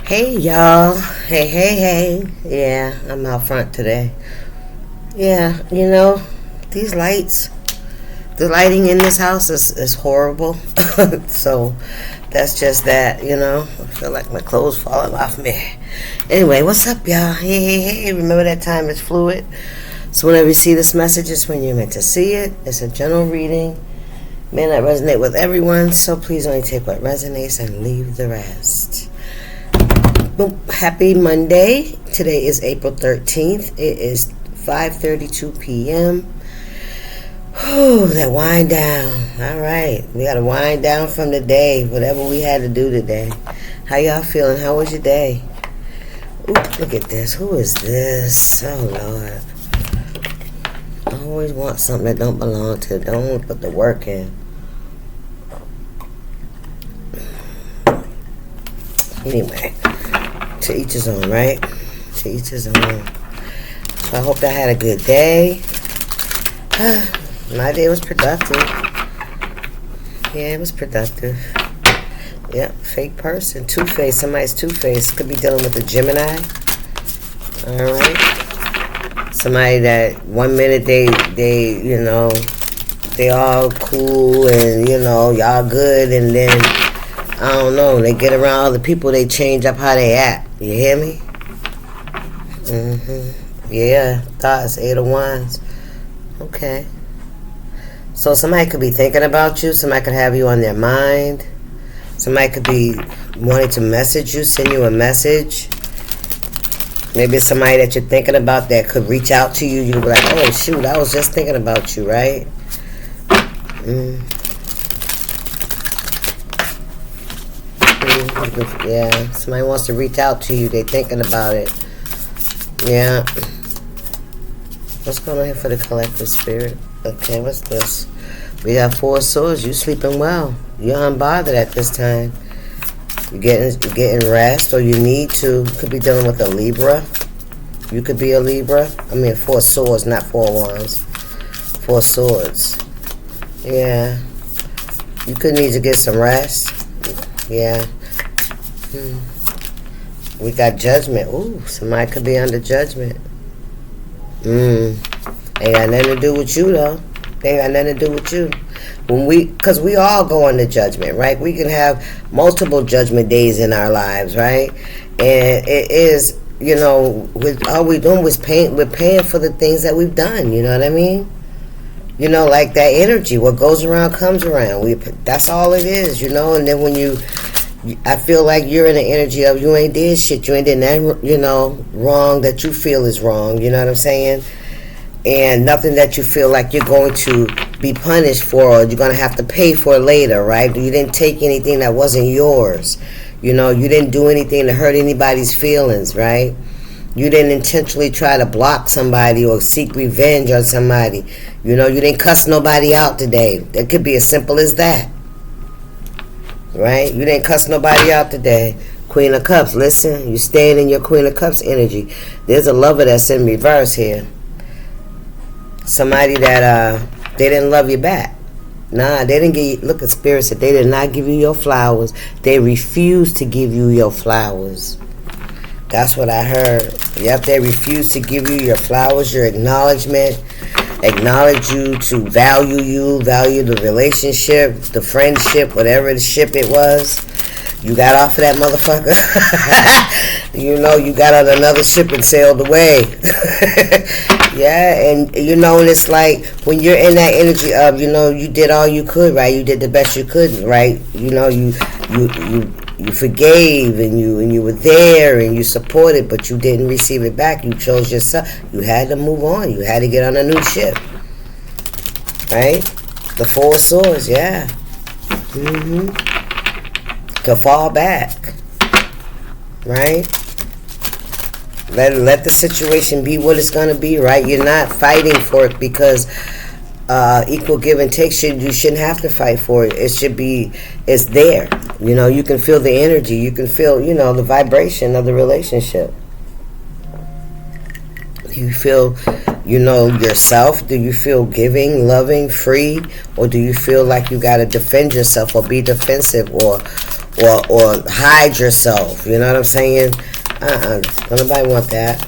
Hey y'all, hey, yeah, I'm out front today. Yeah, these lights, the lighting in this house is horrible. So that's just that, I feel like my clothes falling off me. Anyway, what's up y'all? Hey, remember that time is fluid. So whenever you see this message, it's when you're meant to see it. It's a general reading. May not resonate with everyone, so please only take what resonates and leave the rest. Boom. Happy Monday. Today is April 13th. It is 5:32 p.m. Whew, that wind down. All right. We got to wind down from the day, whatever we had to do today. How y'all feeling? How was your day? Ooh, look at this. Who is this? Oh, Lord. I always want something that don't belong to. Don't put the work in. Anyway. To each his own, right? To each his own. So I hope I had a good day. My day was productive. Yeah, it was productive. Yep, fake person. Two-faced. Somebody's two-faced. Could be dealing with a Gemini. Alright. Somebody that 1 minute they all cool and, y'all good, and then I don't know, they get around other people, they change up how they act. You hear me? Yeah, thoughts, 8 of Wands. Okay. So somebody could be thinking about you. Somebody could have you on their mind. Somebody could be wanting to message you, send you a message. Maybe it's somebody that you're thinking about that could reach out to you. You'll be like, oh, shoot, I was just thinking about you, right? Yeah, somebody wants to reach out to you. They're thinking about it. Yeah. What's going on here for the collective spirit? Okay, what's this? We got 4 swords. You sleeping well. You're unbothered at this time. You're getting rest, or you need to. You could be dealing with a Libra. You could be a Libra. I mean, 4 swords, not 4 wands. 4 swords. Yeah. You could need to get some rest. Yeah. We got judgment. Ooh, somebody could be under judgment. Ain't got nothing to do with you, though. Ain't got nothing to do with you. Because we all go under judgment, right? We can have multiple judgment days in our lives, right? And it is, all we doing was we're paying for the things that we've done, you know what I mean? Like that energy, what goes around comes around. That's all it is, and then when I feel like you're in the energy of you ain't did shit, you ain't did nothing, wrong that you feel is wrong, you know what I'm saying? And nothing that you feel like you're going to be punished for, or you're going to have to pay for later, right? You didn't take anything that wasn't yours. You didn't do anything to hurt anybody's feelings, right? You didn't intentionally try to block somebody or seek revenge on somebody. You didn't cuss nobody out today. It could be as simple as that. Right? You didn't cuss nobody out today. Queen of Cups, listen, you staying in your Queen of Cups energy. There's a lover that's in reverse here. Somebody that they didn't love you back. Nah, they didn't give you, look at Spirit said they did not give you your flowers. They refused to give you your flowers. That's what I heard. Yep, they refused to give you your flowers, your acknowledgement. Acknowledge you, to value the relationship, the friendship, whatever the ship it was. You got off of that motherfucker. You got on another ship and sailed away. Yeah, and and it's like when you're in that energy of, you did all you could, right? You did the best you could, right? You forgave and you were there and you supported, but you didn't receive it back. You chose yourself. You had to move on. You had to get on a new ship. Right? The 4 swords, yeah. To fall back. Right? Let the situation be what it's going to be, right? You're not fighting for it because equal give and take, you shouldn't have to fight for it. It's there. You can feel the energy. You can feel, the vibration of the relationship. Do you feel, yourself? Do you feel giving, loving, free? Or do you feel like you got to defend yourself or be defensive or or hide yourself. You know what I'm saying? Don't nobody want that.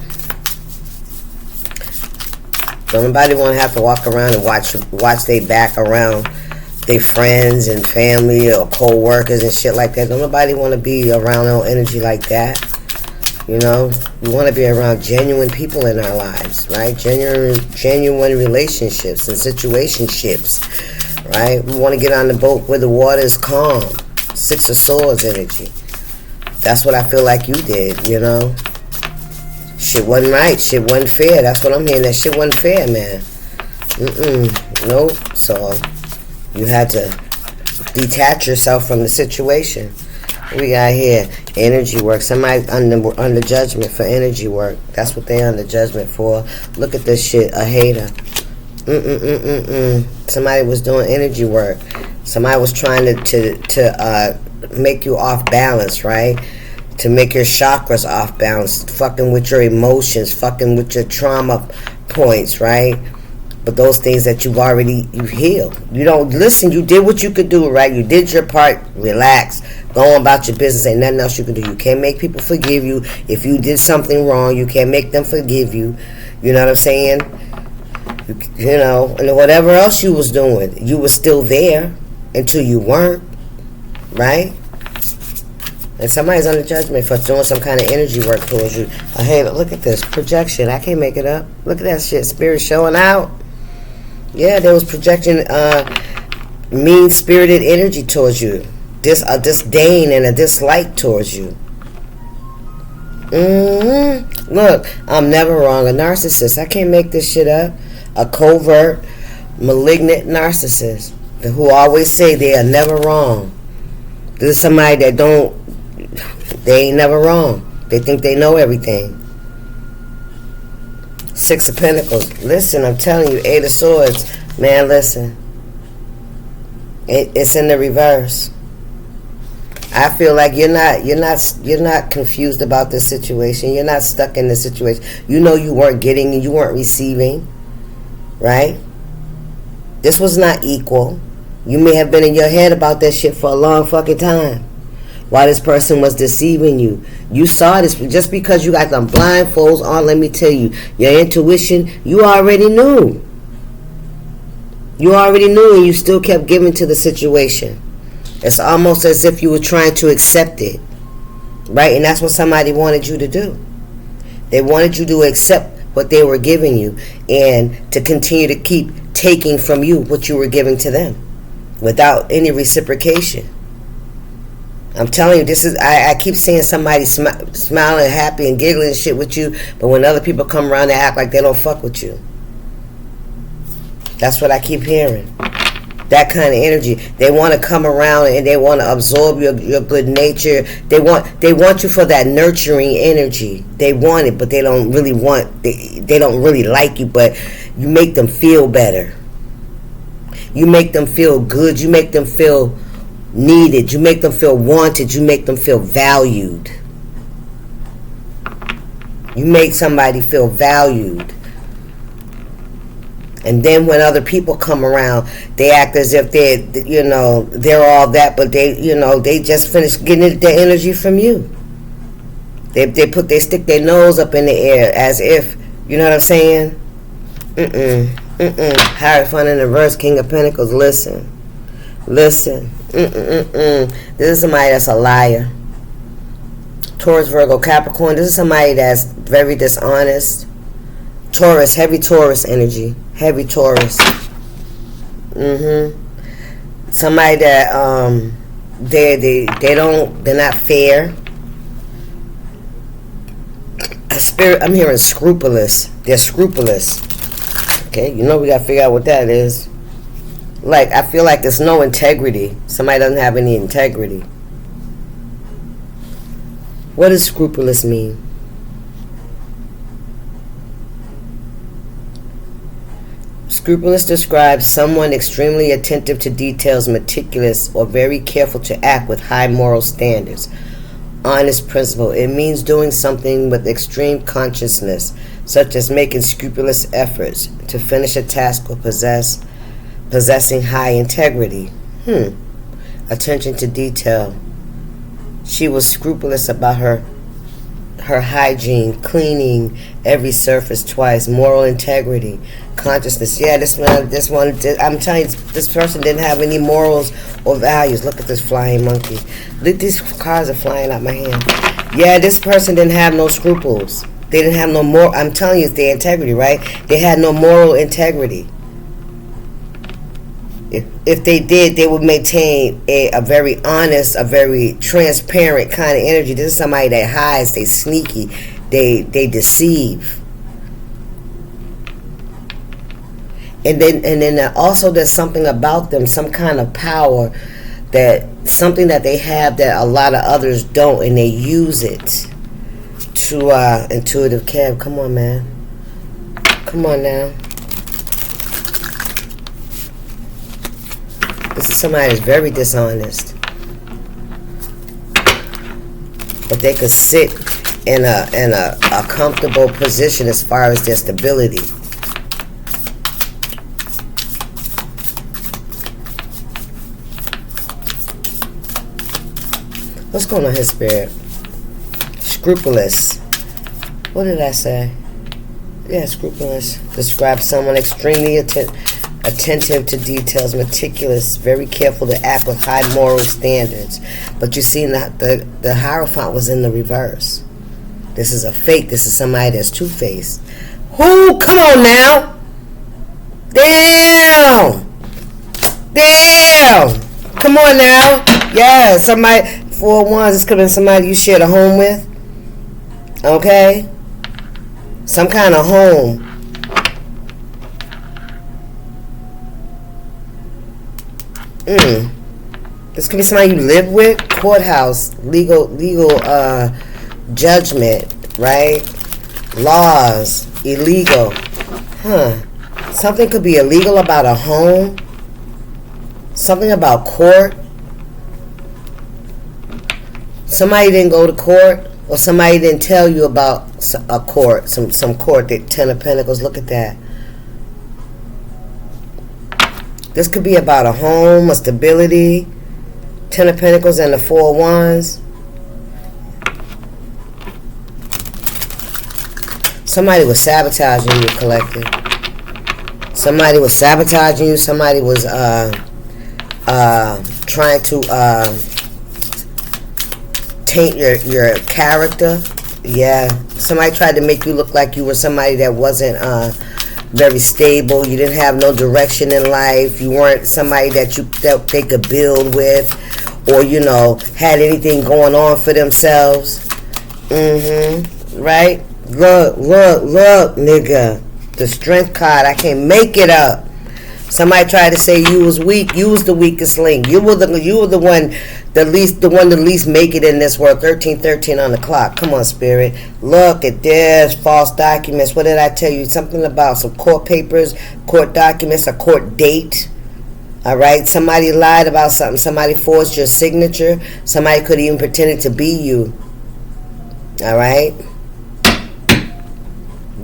Don't nobody want to have to walk around and watch their back around their friends and family or co-workers and shit like that. Don't nobody want to be around no energy like that. You know, we want to be around genuine people in our lives, right? Genuine relationships and situationships, right? We want to get on the boat where the water is calm. Six of Swords energy. That's what I feel like you did, you know? Shit wasn't right. Shit wasn't fair. That's what I'm hearing. That shit wasn't fair, man. Nope. So you had to detach yourself from the situation. What we got here? Energy work. Somebody under judgment for energy work. That's what they under judgment for. Look at this shit. A hater. Somebody was doing energy work. Somebody was trying to make you off balance, right? To make your chakras off balance, fucking with your emotions, fucking with your trauma points, right? But those things that you healed. You don't listen, you did what you could do, right? You did your part, relax, go on about your business, ain't nothing else you can do. You can't make people forgive you. If you did something wrong, you can't make them forgive you. You know what I'm saying? You know, and whatever else you was doing, you was still there until you weren't, right? And somebody's under judgment for doing some kind of energy work towards you. Hey, look at this. Projection. I can't make it up. Look at that shit. Spirit showing out. Yeah, there was projection, mean-spirited energy towards you. A disdain and a dislike towards you. Look, I'm never wrong. A narcissist. I can't make this shit up. A covert, malignant narcissist who always say they are never wrong. This is somebody that they ain't never wrong. They think they know everything. Six of Pentacles. Listen, I'm telling you, Eight of Swords. Man, listen. It's in the reverse. I feel like you're not confused about this situation. You're not stuck in this situation. You know you weren't getting and you weren't receiving. Right? This was not equal. You may have been in your head about that shit for a long fucking time. While this person was deceiving you. You saw this. Just because you got them blindfolds on, let me tell you, your intuition, you already knew. You already knew and you still kept giving to the situation. It's almost as if you were trying to accept it. Right? And that's what somebody wanted you to do. They wanted you to accept what they were giving you and to continue to keep taking from you what you were giving to them without any reciprocation. I'm telling you, this is. I keep seeing somebody smiling, happy, and giggling and shit with you, but when other people come around, they act like they don't fuck with you. That's what I keep hearing. That kind of energy. They want to come around and they want to absorb your good nature. They want you for that nurturing energy. They want it, but they don't really want. They don't really like you, but you make them feel better. You make them feel good. You make them feel needed. You make them feel wanted. You make them feel valued. You make somebody feel valued. And then when other people come around, they act as if they're all that, but they just finished getting their energy from you. They stick their nose up in the air as if, you know what I'm saying? Hierophant in reverse, King of Pentacles. Listen. This is somebody that's a liar. Taurus, Virgo, Capricorn. This is somebody that's very dishonest. Taurus, heavy Taurus energy. Heavy Taurus. Somebody that they're not fair. I'm hearing scrupulous. They're scrupulous. Okay, we gotta figure out what that is. Like, I feel like there's no integrity. Somebody doesn't have any integrity. What does scrupulous mean? Scrupulous describes someone extremely attentive to details, meticulous, or very careful to act with high moral standards. Honest principle. It means doing something with extreme consciousness, such as making scrupulous efforts to finish a task or possessing high integrity. Attention to detail. She was scrupulous about her hygiene, cleaning every surface twice, moral integrity, consciousness. Yeah, this one, I'm telling you, this person didn't have any morals or values. Look at this flying monkey. Look, these cards are flying out my hand. Yeah, this person didn't have no scruples. They didn't have no moral. I'm telling you, it's their integrity, right? They had no moral integrity. If they did, they would maintain a very honest, a very transparent kind of energy. This is somebody that hides, they sneaky, they deceive. And then also there's something about them, some kind of power, that something that they have that a lot of others don't, and they use it to intuitive Kev. Come on, man. Come on now. This is somebody that's very dishonest, but they could sit in a comfortable position as far as their stability. What's going on here, Spirit? Scrupulous. What did I say? Yeah, scrupulous. Describe someone extremely attentive to details, meticulous, very careful to act with high moral standards. But you see, the Hierophant was in the reverse. This is a fake. This is somebody that's two-faced. Who? Come on now. Damn. Come on now. Yeah, somebody, 4 1s, this could have been somebody you shared a home with. Okay? Some kind of home. This could be somebody you live with. Courthouse, legal judgment, right? Laws, illegal. Something could be illegal about a home. Something about court. Somebody didn't go to court, or somebody didn't tell you about a court, some court. That 10 of Pentacles. Look at that. This could be about a home, a stability. 10 of Pentacles and the 4 of Wands. Somebody was sabotaging you, collective. Somebody was sabotaging you. Somebody was trying to taint your character. Yeah. Somebody tried to make you look like you were somebody that wasn't very stable. You didn't have no direction in life. You weren't somebody that they could build with, or had anything going on for themselves. Right? Look, nigga. The Strength card. I can't make it up. Somebody tried to say you was weak. You was the weakest link. You were the one the least make it in this world. 1313 on the clock. Come on, Spirit. Look at this. False documents. What did I tell you? Something about some court papers, court documents, a court date. All right. Somebody lied about something. Somebody forged your signature. Somebody could even pretended to be you. All right.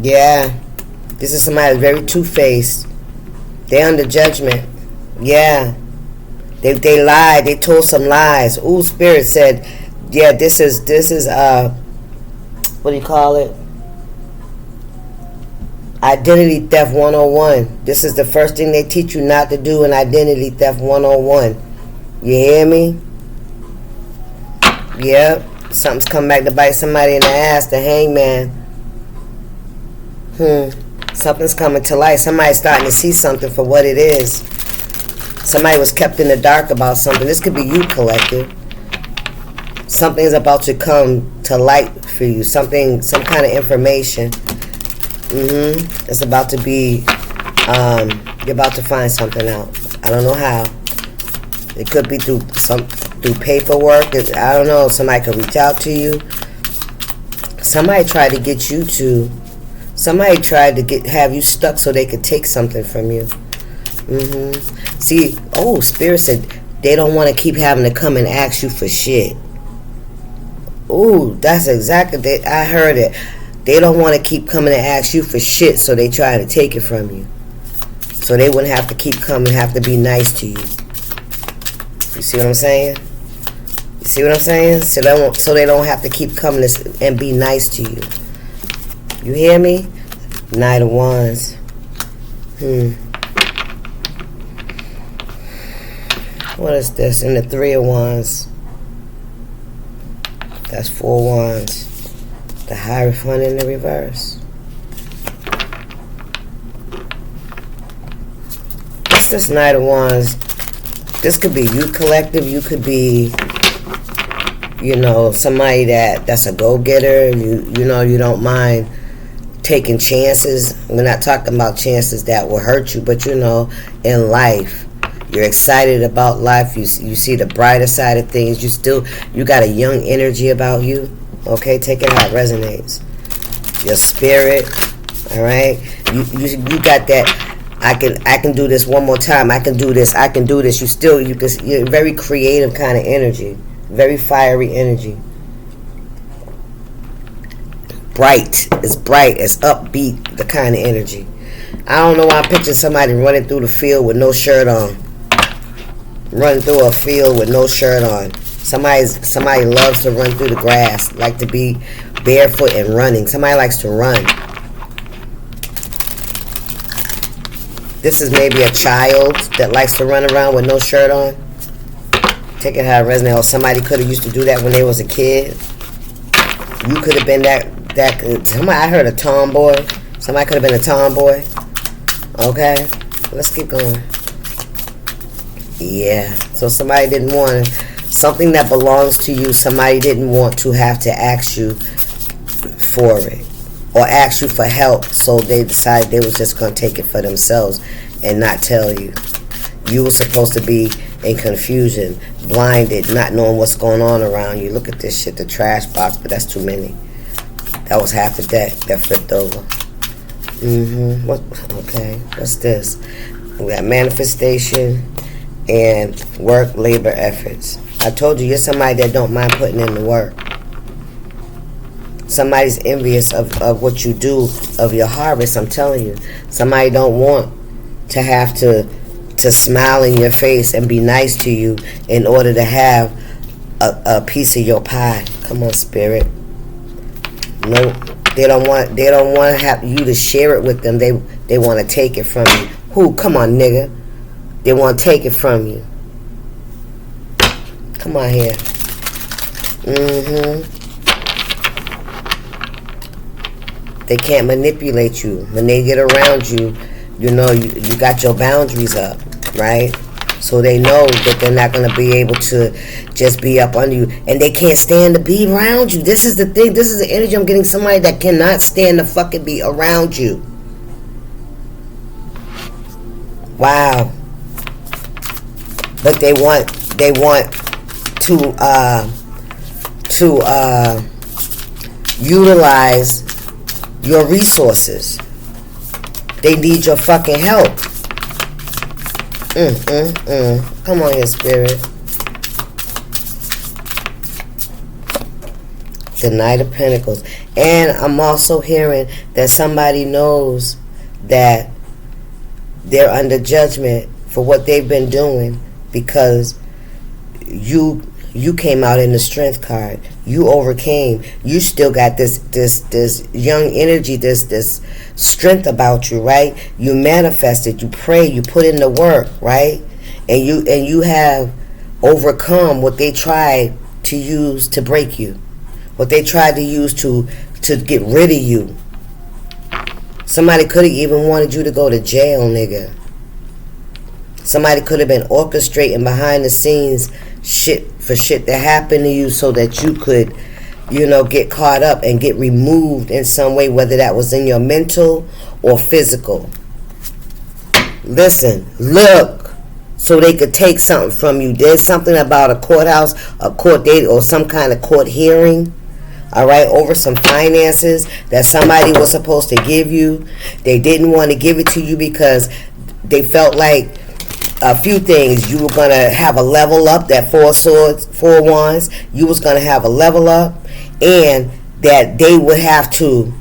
Yeah. This is somebody very two-faced. They under judgment. Yeah. They lied. They told some lies. Ooh, Spirit said, yeah, this is what do you call it? Identity theft 101. This is the first thing they teach you not to do in identity theft 101. You hear me? Yep. Something's come back to bite somebody in the ass, the Hangman. Something's coming to light. Somebody's starting to see something for what it is. Somebody was kept in the dark about something. This could be you, collective. Something's about to come to light for you. Some kind of information. It's about to be, you're about to find something out. I don't know how. It could be through paperwork. I don't know. Somebody could reach out to you. Somebody tried to get you to. Somebody tried to have you stuck so they could take something from you. See, Spirit said they don't want to keep having to come and ask you for shit. Ooh, that's exactly, I heard it. They don't want to keep coming and ask you for shit, so they try to take it from you. So they wouldn't have to keep coming, have to be nice to you. You see what I'm saying? See what I'm saying? So they don't have to keep coming and be nice to you. You hear me? Knight of Wands. What is this? And the Three of Wands. That's 4 Wands. The Hierophant in the reverse. What's this Knight of Wands? This could be you collective. You could be, somebody that's a go-getter. You don't mind taking chances. We're not talking about chances that will hurt you, but in life, you're excited about life. You see the brighter side of things. You got a young energy about you. Okay, take it how it resonates. Your spirit, all right. You got that. I can do this one more time. I can do this. I can do this. You're very creative kind of energy, very fiery energy. Bright. It's upbeat, the kind of energy. I don't know why I'm picturing somebody running through the field with no shirt on. Running through a field with no shirt on. Somebody loves to run through the grass, like to be barefoot and running. Somebody likes to run. This is maybe a child that likes to run around with no shirt on. Take it how it resonates. Or somebody could have used to do that when they was a kid. You could have been that. I heard a tomboy. Somebody could have been a tomboy. Okay, let's keep going. Yeah, so somebody didn't want something that belongs to you. Somebody didn't want to have to ask you for it or ask you for help, so they decided they was just going to take it for themselves and not tell you. You were supposed to be in confusion, blinded, not knowing what's going on around you. Look at this shit, the trash box, but that's too many. That was half the deck that flipped over. Okay, what's this? We got manifestation and work, labor, efforts. I told you, you're somebody that don't mind putting in the work. Somebody's envious of what you do, of your harvest, I'm telling you. Somebody don't want to have to smile in your face and be nice to you in order to have a piece of your pie. Come on, spirit. No, they don't want to have you to share it with them. They want to take it from you. Who? Come on, nigga. They want to take it from you. Come on here. They can't manipulate you. When they get around you, you got your boundaries up, right? So they know that they're not going to be able to just be up under you. And they can't stand to be around you. This is the thing. This is the energy I'm getting. Somebody that cannot stand to fucking be around you. Wow. But they want to utilize your resources. They need your fucking help. Come on here, spirit. The Knight of Pentacles. And I'm also hearing that somebody knows that they're under judgment for what they've been doing, because you came out in the strength card. You overcame. You still got this young energy, this strength about you, right? You manifested, you prayed, you put in the work, right? And you have overcome what they tried to use to break you, what they tried to use to get rid of you. Somebody could have even wanted you to go to jail, nigga. Somebody could have been orchestrating behind the scenes shit that happened to you so that you could, get caught up and get removed in some way, whether that was in your mental or physical. Listen, look, so they could take something from you. There's something about a courthouse, a court date, or some kind of court hearing, all right, over some finances that somebody was supposed to give you. They didn't want to give it to you because they felt like a few things. You were going to have a level up, that 4 swords, 4 wands. You was going to have a level up, and that they would have to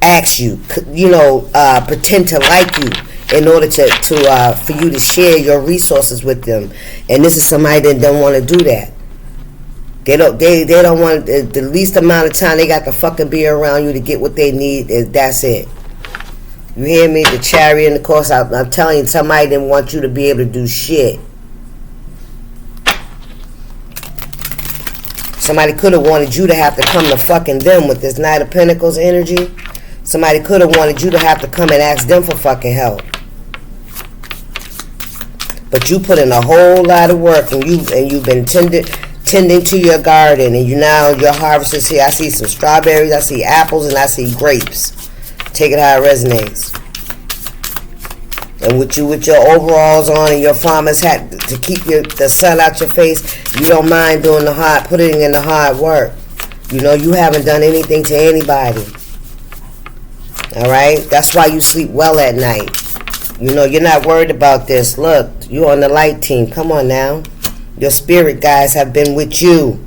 ask you, pretend to like you in order for you to share your resources with them. And this is somebody that don't want to do that. They don't want the least amount of time they got to fucking be around you to get what they need. That's it. You hear me? The Chariot and the course. I'm telling you, somebody didn't want you to be able to do shit. Somebody could have wanted you to have to come to fucking them with this Knight of Pentacles energy. Somebody could have wanted you to have to come and ask them for fucking help. But you put in a whole lot of work, and you've been tending to your garden, and your harvest is here. I see some strawberries, I see apples, and I see grapes. Take it how it resonates. And with your overalls on and your farmer's hat to keep the sun out your face, you don't mind putting in the hard work. You haven't done anything to anybody. Alright? That's why you sleep well at night. You're not worried about this. Look, you're on the light team. Come on now. Your spirit guides have been with you.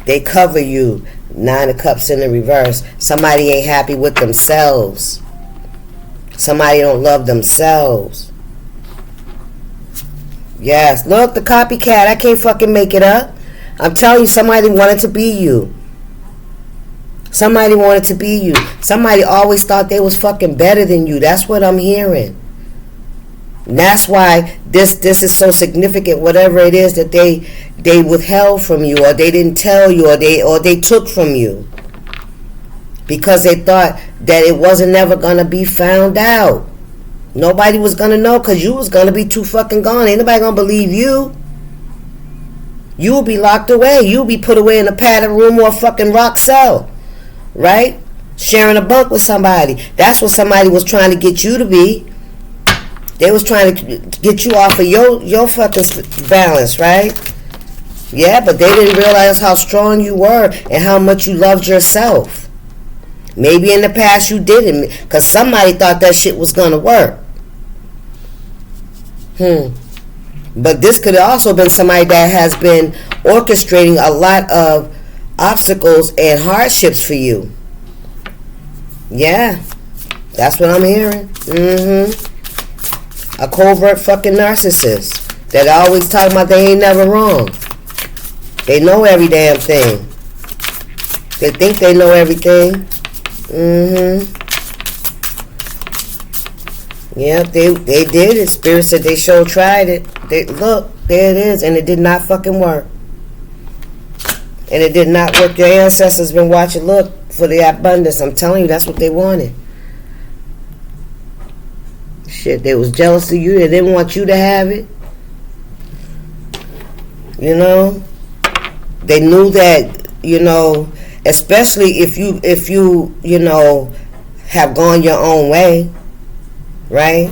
They cover you. 9 of Cups in the reverse. Somebody ain't happy with themselves. Somebody don't love themselves. Yes. Look, the copycat. I can't fucking make it up. I'm telling you, somebody wanted to be you. Somebody wanted to be you. Somebody always thought they was fucking better than you. That's what I'm hearing. And that's why this is so significant. Whatever it is that they withheld from you, or they didn't tell you, or they took from you, because they thought that it wasn't never gonna be found out. Nobody was gonna know, because you was gonna be too fucking gone. Ain't nobody gonna believe you. You will be locked away. You'll be put away in a padded room or a fucking rock cell, right? Sharing a bunk with somebody. That's what somebody was trying to get you to be. They was trying to get you off of your fucking balance, right? Yeah, but they didn't realize how strong you were and how much you loved yourself. Maybe in the past you didn't, because somebody thought that shit was going to work. But this could have also been somebody that has been orchestrating a lot of obstacles and hardships for you. Yeah, that's what I'm hearing. A covert fucking narcissist that always talking about they ain't never wrong. They know every damn thing. They think they know everything. Yeah, they did it. Spirit said they sure tried it. Look, there it is, and it did not fucking work. And it did not work. Your ancestors been watching. Look, for the abundance. I'm telling you, that's what they wanted. Shit, they was jealous of you. They didn't want you to have it. They knew that, especially if you have gone your own way, right?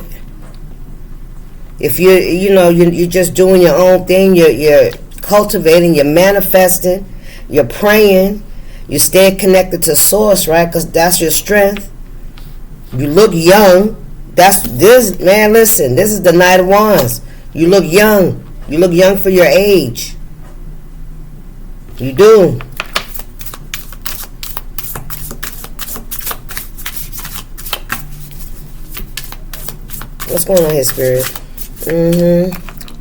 If you're just doing your own thing, you're cultivating, you're manifesting, you're praying, you stay connected to source, right? Because that's your strength. You look young. Man, listen, this is the Knight of Wands. You look young. You look young for your age. You do. What's going on here, Spirit?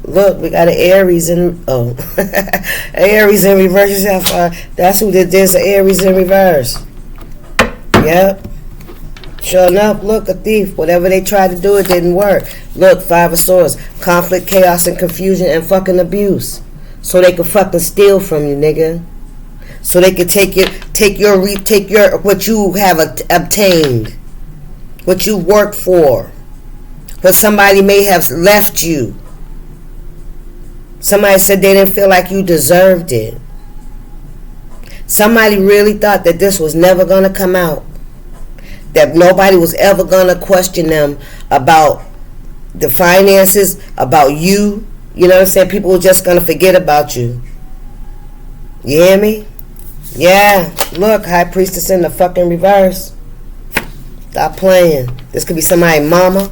Look, we got an Aries in... Oh. Aries in reverse. That's who did this, an Aries in reverse. Yep. Sure enough, look, a thief. Whatever they tried to do, it didn't work. Look, 5 of Swords. Conflict, chaos, and confusion, and fucking abuse. So they could fucking steal from you, nigga. So they could take your what you have obtained, what you worked for, what somebody may have left you. Somebody said they didn't feel like you deserved it. Somebody really thought that this was never gonna come out. That nobody was ever going to question them about the finances, about you. You know what I'm saying? People were just going to forget about you. You hear me? Yeah. Look, High Priestess in the fucking reverse. Stop playing. This could be somebody's mama.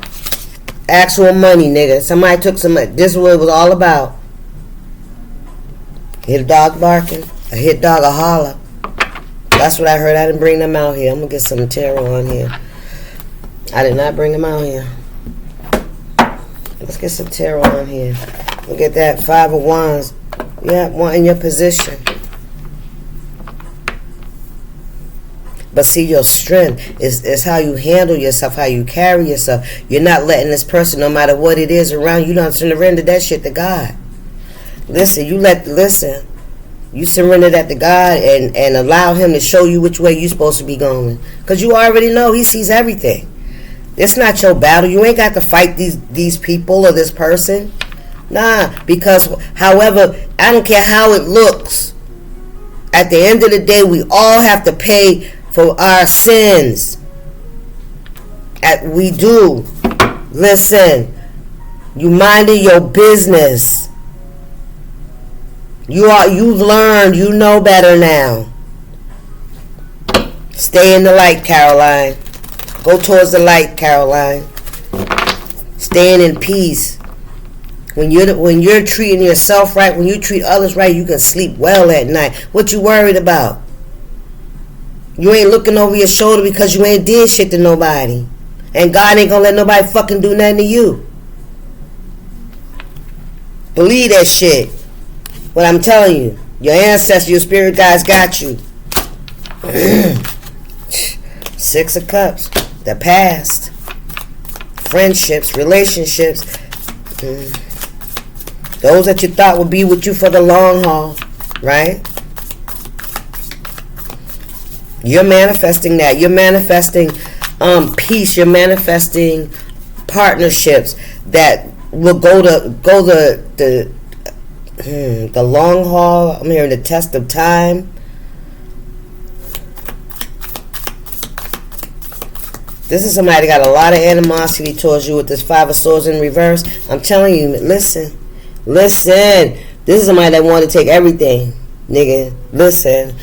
Actual money, nigga. Somebody took some... This is what it was all about. Hit a dog barking. A hit dog a holler. That's what I heard. I didn't bring them out here. I'm going to get some tarot on here. I did not bring them out here. Let's get some tarot on here. Look at that. 5 of Wands. Yeah, one in your position. But see, your strength is how you handle yourself, how you carry yourself. You're not letting this person, no matter what it is around you, don't surrender that shit to God. Listen, you surrender that to God and allow him to show you which way you're supposed to be going. Because you already know he sees everything. It's not your battle. You ain't got to fight these people or this person. Nah, because however, I don't care how it looks. At the end of the day, we all have to pay for our sins. We do. Listen, you minding your business. You've learned, you know better now. Stay in the light, Caroline. Go towards the light, Caroline. Staying in peace. When you're treating yourself right, when you treat others right, you can sleep well at night. What you worried about? You ain't looking over your shoulder because you ain't did shit to nobody. And God ain't gonna let nobody fucking do nothing to you. Believe that shit. What I'm telling you. Your ancestors, your spirit guides got you. 6 of Cups. The past. Friendships, relationships. Those that you thought would be with you for the long haul. Right? You're manifesting that. You're manifesting peace. You're manifesting partnerships that will go the long haul. I'm hearing the test of time. This is somebody that got a lot of animosity towards you with this 5 of Swords in reverse. I'm telling you, listen. This is somebody that wanted to take everything, nigga. Listen.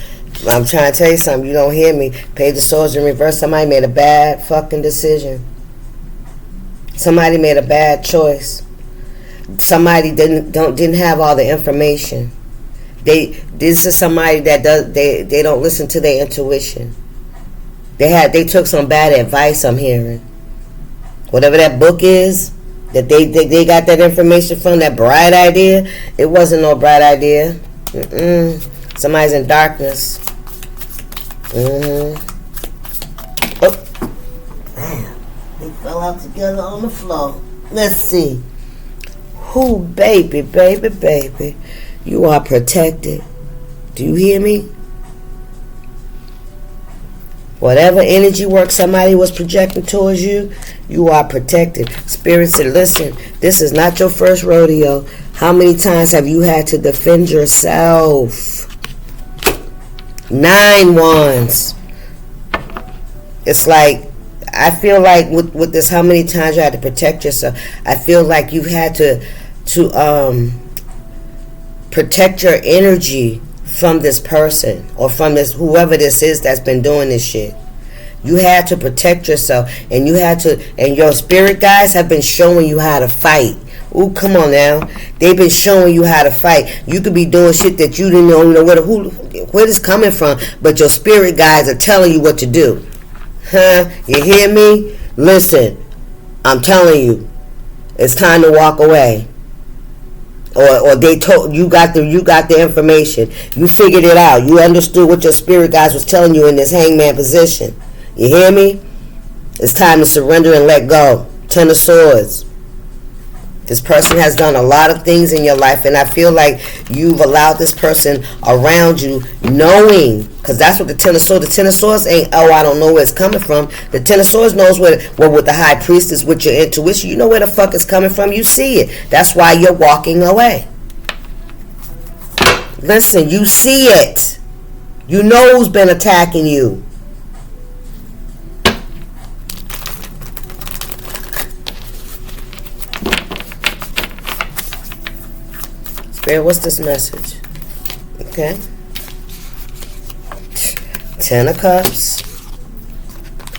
I'm trying to tell you something. You don't hear me. Page of Swords in reverse. Somebody made a bad fucking decision. Somebody made a bad choice. Somebody didn't have all the information. This is somebody that they don't listen to their intuition. They took some bad advice, I'm hearing. Whatever that book is that they got that information from, that bright idea, it wasn't no bright idea. Somebody's in darkness. Oh. Damn. They fell out together on the floor. Let's see. Who, baby. You are protected. Do you hear me? Whatever energy work somebody was projecting towards you, you are protected. Spirit said, listen, this is not your first rodeo. How many times have you had to defend yourself? 9 Wands. It's like, I feel like with this, how many times you had to protect yourself. I feel like you've had to protect your energy from this person or from this whoever this is that's been doing this shit. You had to protect yourself, and your spirit guides have been showing you how to fight. Ooh, come on now. They've been showing you how to fight. You could be doing shit that you didn't know where it's coming from, but your spirit guides are telling you what to do. Huh? You hear me? Listen, I'm telling you, it's time to walk away. Or they told you got the information. You figured it out. You understood what your spirit guides was telling you in this hangman position. You hear me? It's time to surrender and let go. 10 of Swords. This person has done a lot of things in your life, and I feel like you've allowed this person around you knowing, because that's what the 10 of Swords. The 10 of Swords ain't, oh, I don't know where it's coming from. The 10 of Swords knows where with the High Priestess, with your intuition, you know where the fuck it's coming from. You see it. That's why you're walking away. Listen, you see it. You know who's been attacking you. Spirit, what's this message? Okay. 10 of Cups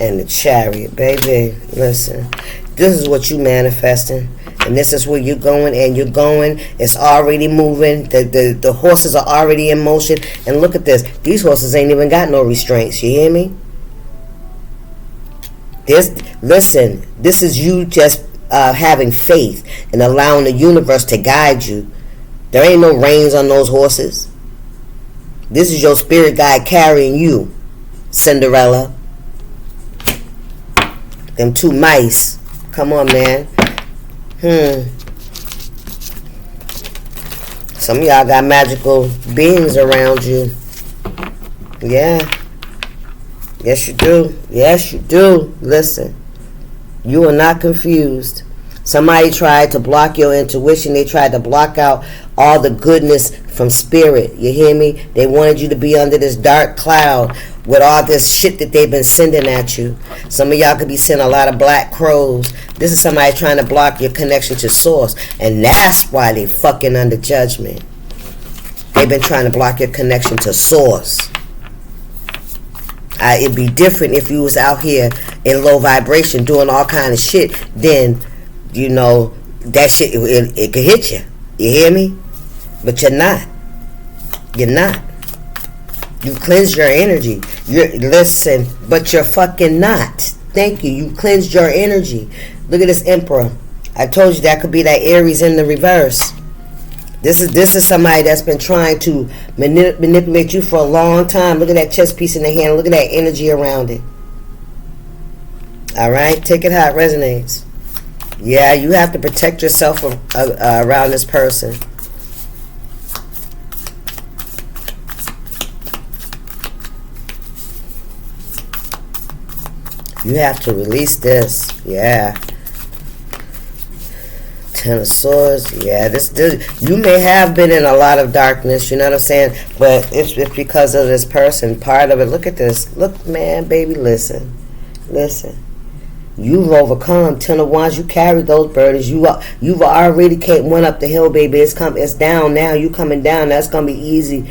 and the Chariot, baby. Listen, this is what you manifesting, and this is where you're going, and you're going. It's already moving. The horses are already in motion. And look at this. These horses ain't even got no restraints. You hear me? Listen, this is you just having faith and allowing the universe to guide you. There ain't no reins on those horses. This is your spirit guide carrying you, Cinderella. Them two mice. Come on, man. Some of y'all got magical beings around you. Yeah. Yes, you do. Yes, you do. Listen. You are not confused. Somebody tried to block your intuition. They tried to block out all the goodness from spirit. You hear me? They wanted you to be under this dark cloud with all this shit that they've been sending at you. Some of y'all could be sending a lot of black crows. This is somebody trying to block your connection to source. And that's why they fucking under judgment. They've been trying to block your connection to source. It'd be different if you was out here in low vibration doing all kind of shit. Then, you know, that shit, it could hit you. You hear me? But you're not. You're not. You cleansed your energy. Listen, but you're fucking not. Thank you. You cleansed your energy. Look at this Emperor. I told you that could be that Aries in the reverse. This is somebody that's been trying to manipulate you for a long time. Look at that chess piece in the hand. Look at that energy around it. All right? Take it how it resonates. Yeah, you have to protect yourself around this person. You have to release this. Yeah. Ten of Swords. Yeah, this you may have been in a lot of darkness, you know what I'm saying? But it's because of this person. Part of it. Look at this. Look, man, baby, listen. Listen. You've overcome. Ten of Wands. You carried those burdens. You've already went up the hill, baby. It's down now. You coming down. That's gonna be easy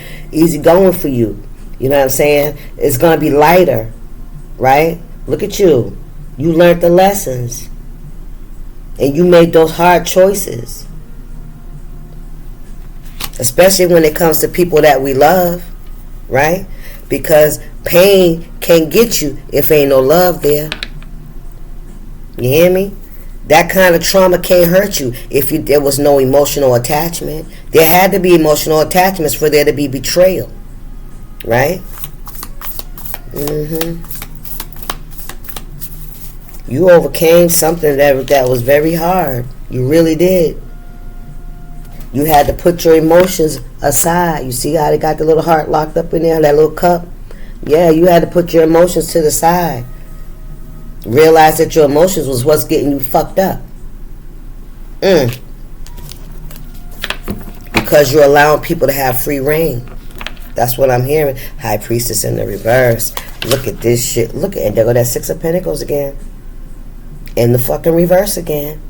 going for you. You know what I'm saying? It's gonna be lighter, right? Look at you. You learned the lessons. And you made those hard choices. Especially when it comes to people that we love, right? Because pain can't get you if ain't no love there. You hear me? That kind of trauma can't hurt you if there was no emotional attachment. There had to be emotional attachments for there to be betrayal. Right? You overcame something that was very hard. You really did. You had to put your emotions aside. You see how they got the little heart locked up in there, that little cup? Yeah, you had to put your emotions to the side. Realize that your emotions was what's getting you fucked up. Because you're allowing people to have free reign. That's what I'm hearing. High Priestess in the reverse. Look at this shit. Look at, and there go that Six of Pentacles again. In the fucking reverse again.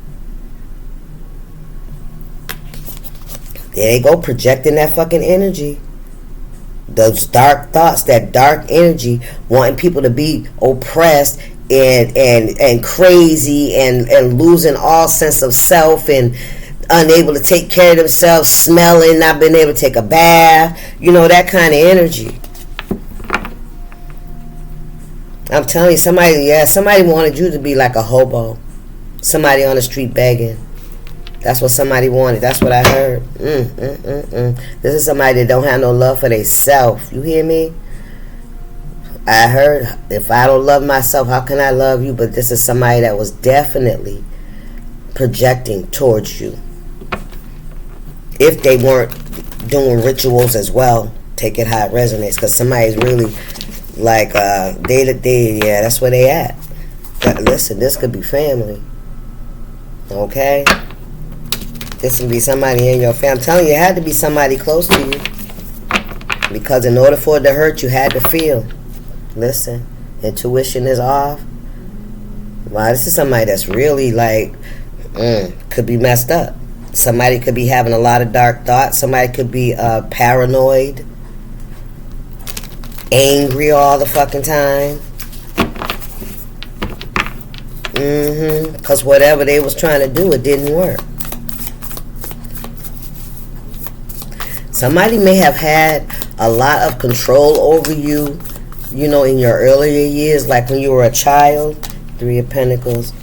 There they go, projecting that fucking energy. Those dark thoughts, that dark energy, wanting people to be oppressed and crazy and losing all sense of self and unable to take care of themselves, smelling, not being able to take a bath. You know, that kind of energy. I'm telling you, somebody wanted you to be like a hobo. Somebody on the street begging. That's what somebody wanted. That's what I heard. This is somebody that don't have no love for themselves. You hear me? I heard, if I don't love myself, how can I love you? But this is somebody that was definitely projecting towards you. If they weren't doing rituals as well, take it how it resonates. Because somebody's really like, yeah, that's where they at. But listen, this could be family. Okay? This would be somebody in your family. I'm telling you, it had to be somebody close to you. Because in order for it to hurt, you had to feel. Listen, intuition is off. Wow, this is somebody that's really like, could be messed up. Somebody could be having a lot of dark thoughts. Somebody could be paranoid. Angry all the fucking time. Because whatever they was trying to do, it didn't work. Somebody may have had a lot of control over you, you know, in your earlier years, like when you were a child. Three of Pentacles.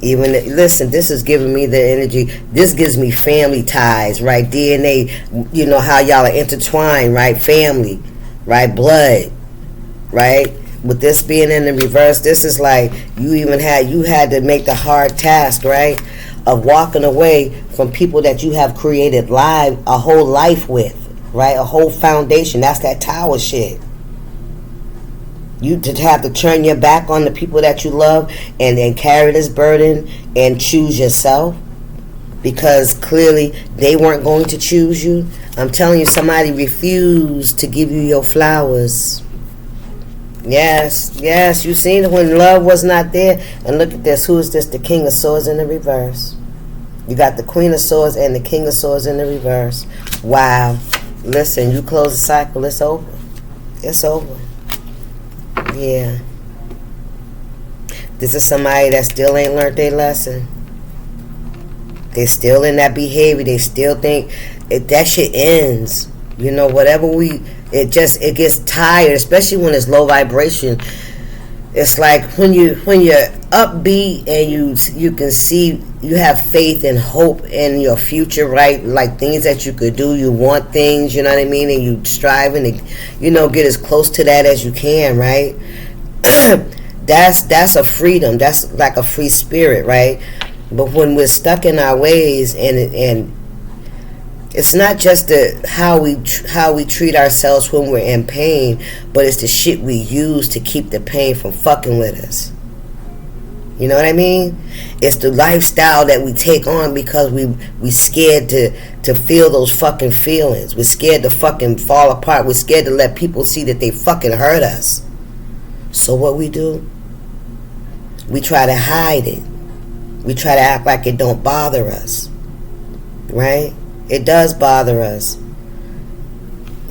Even, listen, this is giving me the energy. This gives me family ties, right? DNA, you know how y'all are intertwined, right? Family, right? Blood, right? With this being in the reverse, this is like you had to make the hard task, right? Of walking away from people that you have created a whole life with, right? A whole foundation. That's that tower shit. You to have to turn your back on the people that you love and carry this burden and choose yourself because clearly they weren't going to choose you. I'm telling you, somebody refused to give you your flowers. Yes, you seen it when love was not there. And look at this. Who is this? The King of Swords in the reverse. You got the Queen of Swords and the King of Swords in the reverse. Wow. Listen, you close the cycle. It's over. It's over. Yeah. This is somebody that still ain't learned their lesson. They still in that behavior. They still think that shit ends. You know, whatever it gets tired, especially when it's low vibration. It's like when you're upbeat and you can see, you have faith and hope in your future, right? Like things that you could do, you want things, you know what I mean, and you striving to, you know, get as close to that as you can, right? That's a freedom. That's like a free spirit, right? But when we're stuck in our ways and it's not just how we treat ourselves when we're in pain, but it's the shit we use to keep the pain from fucking with us. You know what I mean? It's the lifestyle that we take on because we scared to feel those fucking feelings. We're scared to fucking fall apart. We're scared to let people see that they fucking hurt us. So what we do? We try to hide it. We try to act like it don't bother us. Right? It does bother us.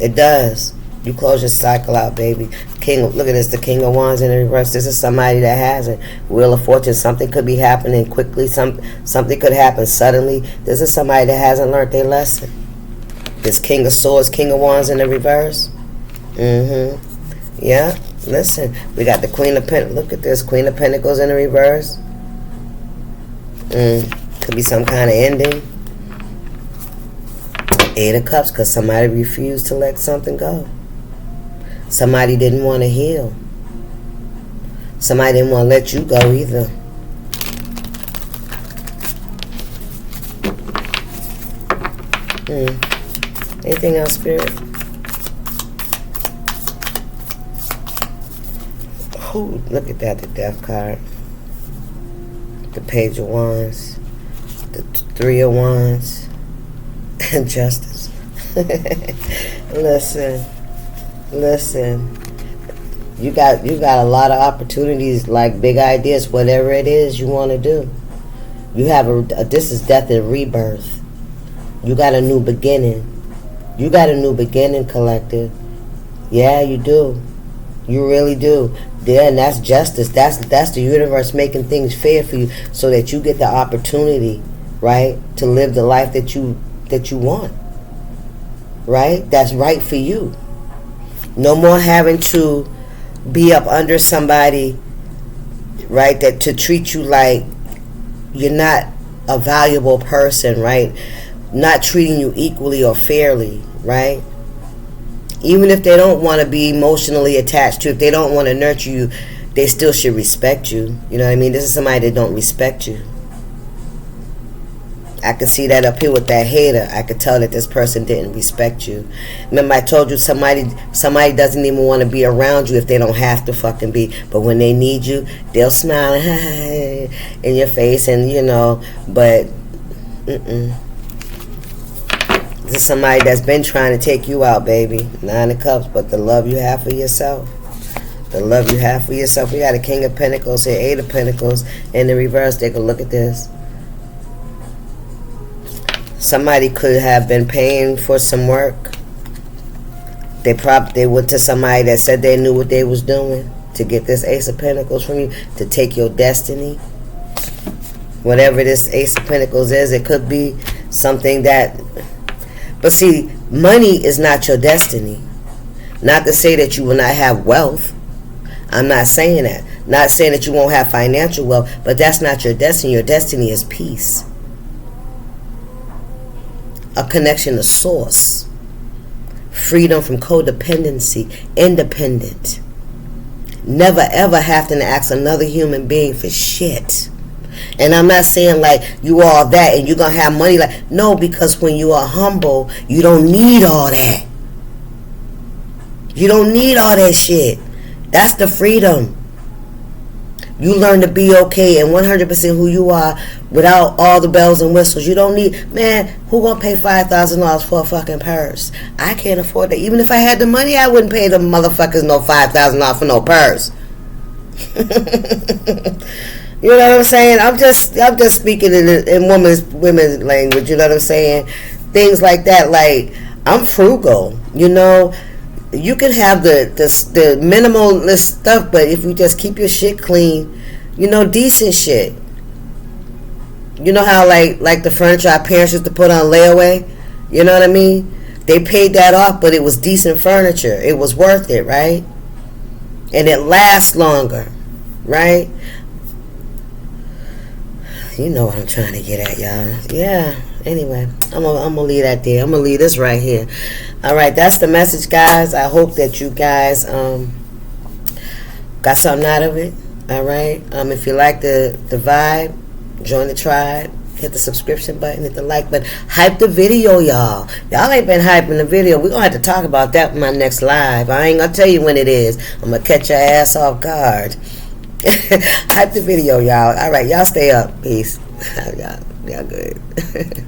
It does. You close your cycle out, baby. Look at this, the King of Wands in the reverse. This is somebody that has it. Wheel of Fortune. Something could be happening quickly. Something could happen suddenly. This is somebody that hasn't learned their lesson. This King of Swords, King of Wands in the reverse. Yeah. Listen, we got the Queen of Pentacles. Look at this, Queen of Pentacles in the reverse. Could be some kind of ending. Eight of Cups, because somebody refused to let something go. Somebody didn't want to heal. Somebody didn't want to let you go either. Anything else, Spirit? Ooh, look at that, the Death card. The Page of Wands. The Three of Wands. And Justice. Listen. You got a lot of opportunities, like big ideas, whatever it is you want to do. You have this is death and rebirth. You got a new beginning. You got a new beginning, collective. Yeah, you do. You really do. Yeah, and that's justice. That's the universe making things fair for you so that you get the opportunity, right, to live the life that you want. Right? That's right for you. No more having to be up under somebody, right, that to treat you like you're not a valuable person, right? Not treating you equally or fairly, right? Even if they don't want to be emotionally attached to you, if they don't want to nurture you, they still should respect you. You know what I mean? This is somebody that don't respect you. I could see that up here with that hater. I could tell that this person didn't respect you. Remember, I told you somebody doesn't even want to be around you if they don't have to fucking be. But when they need you, they'll smile in your face, and you know. But this is somebody that's been trying to take you out, baby. Nine of Cups, but the love you have for yourself. The love you have for yourself. We got a King of Pentacles here, Eight of Pentacles in the reverse. Take a look at this. Somebody could have been paying for some work. They went to somebody that said they knew what they was doing to get this Ace of Pentacles from you, to take your destiny. Whatever this Ace of Pentacles is, it could be something that... But see, money is not your destiny. Not to say that you will not have wealth. I'm not saying that. Not saying that you won't have financial wealth, but that's not your destiny. Your destiny is peace. A connection to source. Freedom from codependency. Independent. Never ever having to ask another human being for shit. And I'm not saying like you all that and you're going to have money. Like, no, because when you are humble, you don't need all that. You don't need all that shit. That's the freedom. You learn to be okay and 100% who you are without all the bells and whistles. You don't need, man, who gonna pay $5,000 for a fucking purse? I can't afford that. Even if I had the money, I wouldn't pay the motherfuckers no $5,000 for no purse. You know what I'm saying? I'm just speaking in women's language. You know what I'm saying? Things like that. Like, I'm frugal. You know, you can have the minimalist stuff, but if you just keep your shit clean, you know, decent shit. You know how like the furniture our parents used to put on layaway? You know what I mean? They paid that off, but it was decent furniture. It was worth it, right? And it lasts longer, right? You know what I'm trying to get at, y'all. Yeah. Anyway, I'm gonna leave that there. I'm gonna leave this right here. All right, that's the message, guys. I hope that you guys got something out of it. All right. If you like the vibe, join the tribe. Hit the subscription button. Hit the like button. Hype the video, y'all. Y'all ain't been hyping the video. We're gonna have to talk about that in my next live. I ain't gonna tell you when it is. I'm gonna catch your ass off guard. Hype the video, y'all. All right, y'all stay up. Peace. Y'all good.